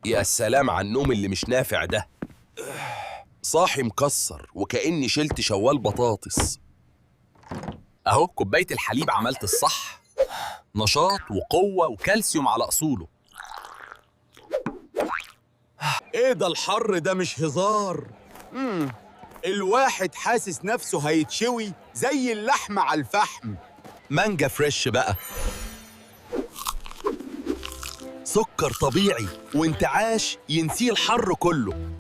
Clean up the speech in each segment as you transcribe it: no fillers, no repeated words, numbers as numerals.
يا سلام على النوم اللي مش نافع ده. صاحي مكسر وكأني شلت شوال بطاطس. اهو كوباية الحليب عملت الصح، نشاط وقوة وكالسيوم على أصوله. ايه ده الحر ده مش هزار. الواحد حاسس نفسه هيتشوي زي اللحمة على الفحم. مانجا فريش بقى، سكر طبيعي وانتعاش ينسيه الحر كله.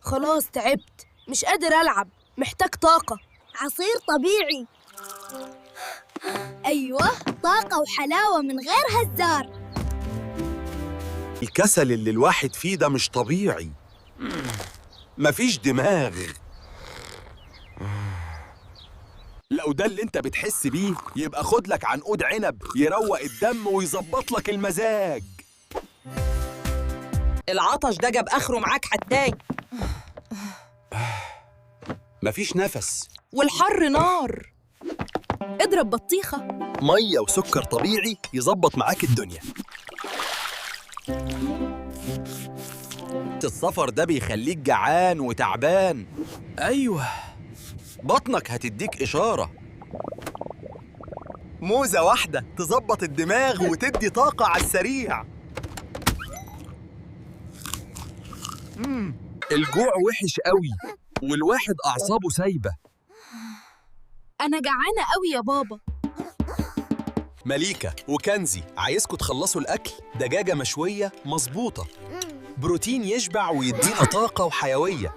خلاص تعبت، مش قادر ألعب، محتاج طاقة. عصير طبيعي. أيوة، طاقة وحلاوة من غير هزار. الكسل اللي الواحد فيه ده مش طبيعي. مفيش دماغ. لو ده اللي انت بتحس بيه يبقى خد لك عنقود عنب يروق الدم ويظبط لك المزاج. العطش ده جاب آخره معاك حتاي، مفيش نفس، والحر نار. اضرب بطيخة. مية وسكر طبيعي يظبط معاك الدنيا. السفر ده بيخليك جعان وتعبان. أيوة، بطنك هتديك إشارة. موزة واحدة تظبط الدماغ وتدي طاقة على السريع. الجوع وحش قوي والواحد أعصابه سايبة. أنا جعانة قوي يا بابا. مليكة وكنزي عايزكوا تخلصوا الأكل. دجاجة مشوية مظبوطة، بروتين يشبع ويدينا طاقة وحيوية.